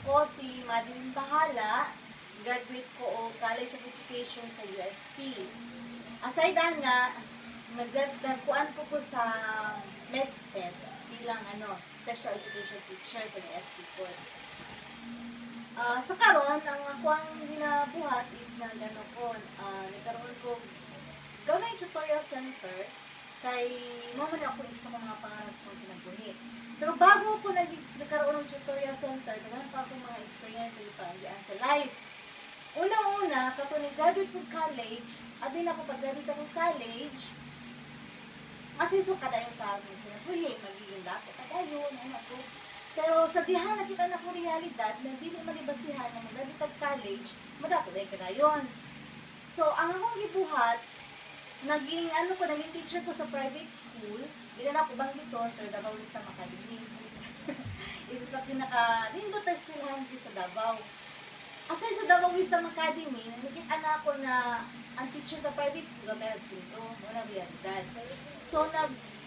Ako si Madeline Bahala, graduate ko o College of Education sa USP. Aside na, nagkuan po ko sa MedSped bilang special education teacher sa USP po. Sa karon ang ako ang ginabuhat is nagkaroon ko gawin tutorial center kay mo man ako isa sa mga pangarap sa kong kinabuhi. Pero bago ako nagkaroon ng tutorial center, daghan pa ako mga experience sa ipangian sa life. Unang-una, kapag nag-graduate ko college, abin ako pag-graduate ako college, masiso ka na yung sa amin kinabuhi, magiging dako ka tayo, ako. Pero sa diha nakita na ko realidad na dili malibasihan na mag-graduate college, madato dahil ka na yun. So, ang akong gibuhat, naging teacher ko sa private school. Hindi na ako banggit doon, pero Davao Wisdom Academy. Isa sa pinaka-lindot na eskwelahan ko sa Davao. Aside sa Davao Wisdom Academy, nakikita na ako na ang teacher sa private school, gamayag school ito, wala realidad. So,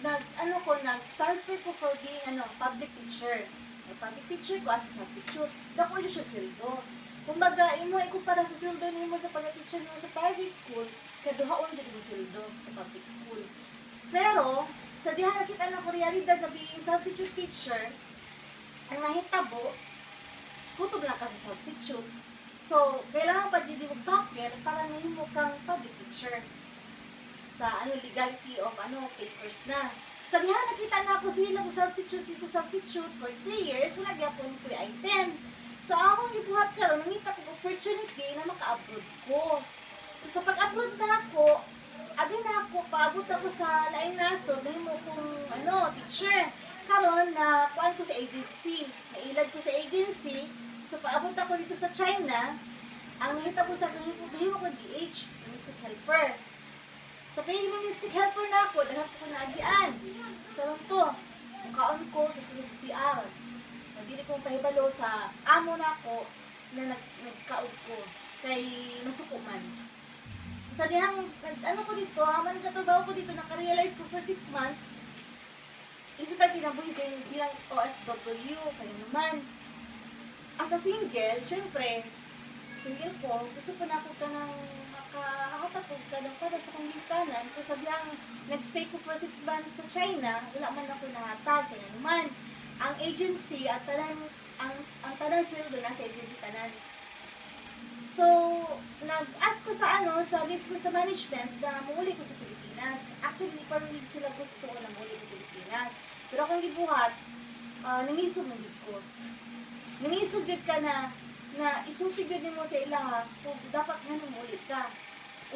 nag-transfer ko for being public teacher. Ang public teacher ko as a substitute. Dako yun siya sweldo. Kumbaga, ikumpara sa sweldo nimo sa pag-teacher mo sa private school, kaduhaon dyan yung sweldo sa public school. Pero, sa diha nakita na ko realidad sa being substitute teacher, ang nahitabo, kutob lang ka sa substitute. So, kailangan pa dyan mo backer para ngayon mo kang public teacher sa legality of papers na. Sa diha nakita na ako sila ko substitute for 3 years, wala gyapon ko yung item. So, akong ibuhat karon nangita ko opportunity na maka-abroad ko. So, sa pag-abroad na ako, paabot ako sa laing nasod, mahimo kong teacher. Karon na kuan ko sa agency, nailad ko sa agency. So, paabot ako dito sa China, ang nakita ko sa mahimo ko DH, domestic helper. Sa domestic helper na ako, dahil ko sa naagian. Sa lang to, mukaon ko sa sunod sa CR. Hindi ko pahibalo sa amo na ako na nagkaog ko kay masuko man. Sa dihang ko dito, haman katrabaho ko dito, nakarealize ko for 6 months, isa tayo kinabuhi bilang OFW, kaya naman. As a single, syempre, single ko, gusto pa na ako ka ng makakatapog ka ng para sa kongitanan. Kung sabihang nag-stay ko for 6 months sa China, wala man ako nahatag, kaya naman. Ang agency at ang tanan sweldo na sa agency tanan. So, nag-ask ko sa list ko sa management na muli ko sa Pilipinas. Actually, parang hindi sila gusto na muli ko sa Pilipinas. Pero akong gibuhat, nangisog na dito ko. Nangisog dito ka na isulti dito mo sa ilaha kung dapat nga muli ka.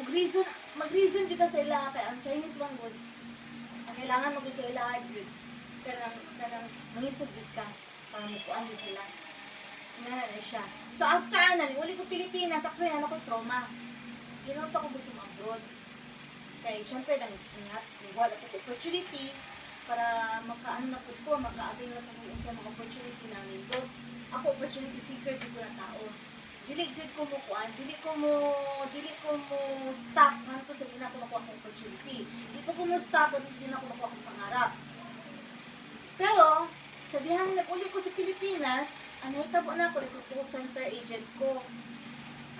O mag-reason dito ka sa ilaha kaya ang Chinese language, ang kailangan mo sa ilaha dito. Kanang mangisugid ka para mukuan mo sila. Na siya. So after uli ko Pilipinas, actually ko'y trauma. Ginunta ko gusto mag-abroad. Kaya syempre wala ko opportunity para maka-avail na ko sa mga opportunity namin doon. Ako opportunity seeker dito na tao. Dili ko mo stop hanto sa di na ko makuha akong opportunity. Di ko stop at di na ko makuha akong pangarap. Pero, sa dihang nag-uli ko sa Pilipinas, nahitabo na ako dito call center agent ko.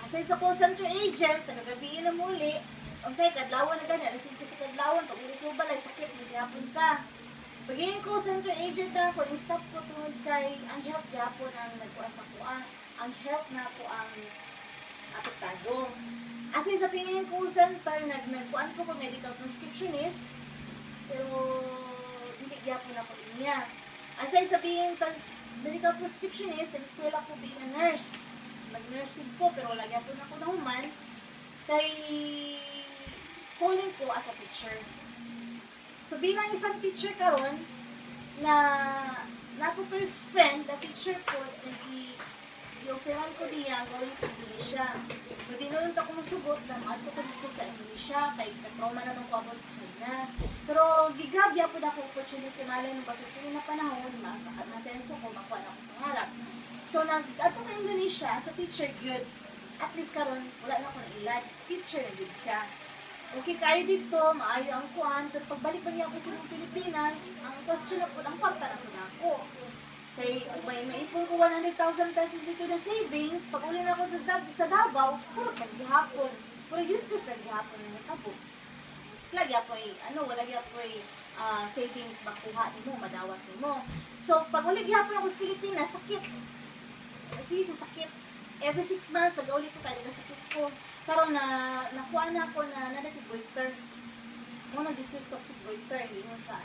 Asay sa call center agent, tagagabiin na muli, o say, kadlawan na ganyan, asin ko sa kadlawan, pag ulis mo balay, sakit, magyapon ka. Pagiging call center agent na ako, yung stop ko tungod kay, ang health yapon ang nagkuha sa kuha, ang health na po ang apektado. Asay sa pagiging call center, nagkuhan ko medical prescriptionist, pero hindi gyapon ako niya. Aside sa being medical prescriptionist, nag-eskwela ko being a nurse. Nag-nursing ko, pero wala gyapon ako nahuman. Kay calling ko as a teacher. So bilang isang teacher karon na napo ko yung friend, na teacher ko, i-offeran ko niya going to Indonesia. Pwede noon ako masugot na maato ko dito sa Indonesia, kay na-trauma na nung ko about sa China. Pero gigrab ya po na ako opportunity malay nung basta ito na panahon, masenso ko, makuha na akong pangarap. So nag-ato ka Indonesia, sa teacher yun, at least karon wala na ako na ilad, teacher na din siya. Okay, kayo dito, maayo ang kuhan, pero pagbalik pa niya ako sa Pilipinas, ang question na po, ang kwarta na po na ako. Kay may ipon ko 100,000 pesos dito na savings, pag uli na ako sa Davao, puro naghihapon. Puro useless naghihapon na nakabo. Lagi ako wala ako savings makuha nimo, madawat nimo. So, pag uli gihapon ako sa Pilipinas, sakit. Kasi ko sakit. Every 6 months, nag-uli ko tayo, sakit ko. Karon nakuha na ako na nadati goiter. Mo na diffuse toxic goiter, hindi mo sa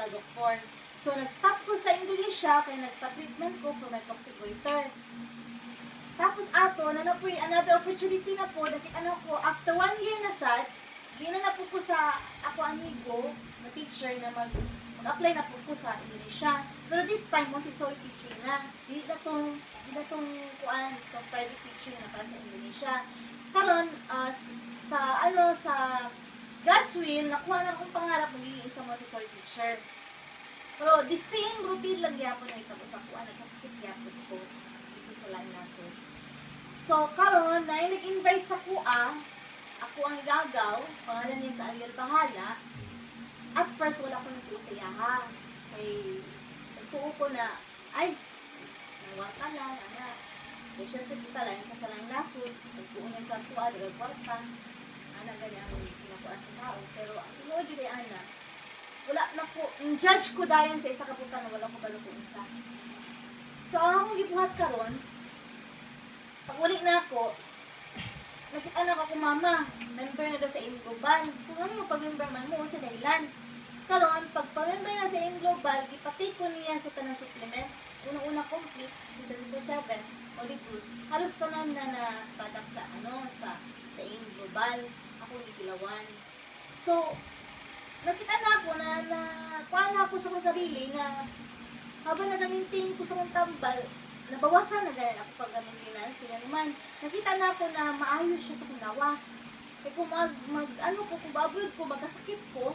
doktor. So, nag-stop ko sa Indonesia, kaya nagpa-treatment ko for my toxic goiter. Tapos ato, another opportunity na po, nakita na ko, after 1 year na sad, gina na po ko sa ako amigo, na teacher na mag-apply na po ko sa Indonesia. Pero this time, Montessori teaching na. Hindi na tong private teaching na para sa Indonesia. Karon sa God's will, nakuha na akong pangarap magiging isang Montessori teacher. Pero the same routine lang yapon na ito sa kuha, nagkasakit yapon ko dito sa Langasod. So, karon na nag-invite sa kuha, ako ang gagaw, pangalan niya sa Ariel Bahala. At first, wala ko nagtuo sa yaha. Kay, nagtuo ko na, ay, nawata lang, anak. Kaya syempre kita lang, yung kasalang nasod, nagtuo na sa kuha, nagagwarta. Anak, ganyan ang kinakuha sa tao. Pero, ang tinuod yun ay anak, wala na ko, judge ko dayon sa isa kaputan na wala ko balo kung isa. So, ang akong gibuhat karon, pag uli na ako, nakita na ako mama, member na daw sa AIM Global. Kung ano pag-member man mo, sa dahilan. Karon, pag pa-member na sa AIM Global, ipatake ko niya sa tanang supplement. Unang-una complete, si 24/7, Oligus. Halos tanan na padak sa sa AIM Global. Ako ikilawan. So, nakita na ako kuha na ako sa mga sarili na habang nag-maintain ko sa kong tambal, nabawasan na ganyan ako pag-maintenance. Kaya naman, nakita na ako na maayos siya sa kong lawas. Kaya kung kung babuyod ko, magkasakit ko,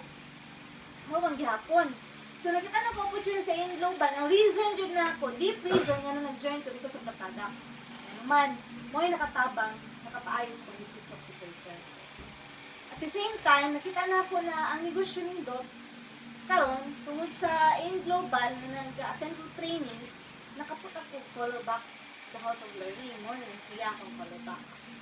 mawang gihapon. So, nakita na ako opportunity sa AIM Global. Ang reason dyan na ako, deep reason nga na nag-join ko dito sa Platadak. Kaya naman, mo yung nakatabang, nakapaayos ko dito sa toxicator. At the same time, nakita na ako na ang negosyo nindot, karon tungkol sa AIM Global na nag-attend ko trainings, nakapunta ko color box, the House of Learning, mo na siya akong color box.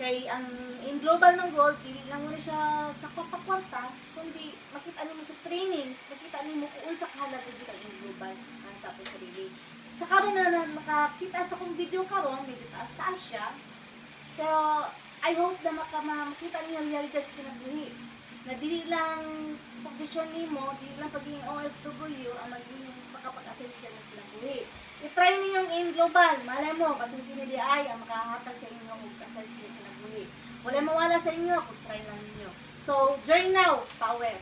Kay ang AIM Global ng Gold, hindi lang muna siya sa kwarta-kwarta, kundi makita niyo sa trainings, makita niyo kung sa kahalaga dito ang AIM Global, ang sa ating sarili. Sa karon na nakakita sa kong video karon, medyo taas-taas siya, pero I hope na makita niyo ang realidad sa kinabuhi. Na dili lang posisyon nimo, dili lang pagiging OFW ang maging makapag-ascend sa kinabuhi. I-try niyo yung AIM Global. Malay mo, basta hindi di ay ang makahatag sa inyo og ascend sa kinabuhi. Wala mawala sa inyo, kung try lang niyo. So, join now, power.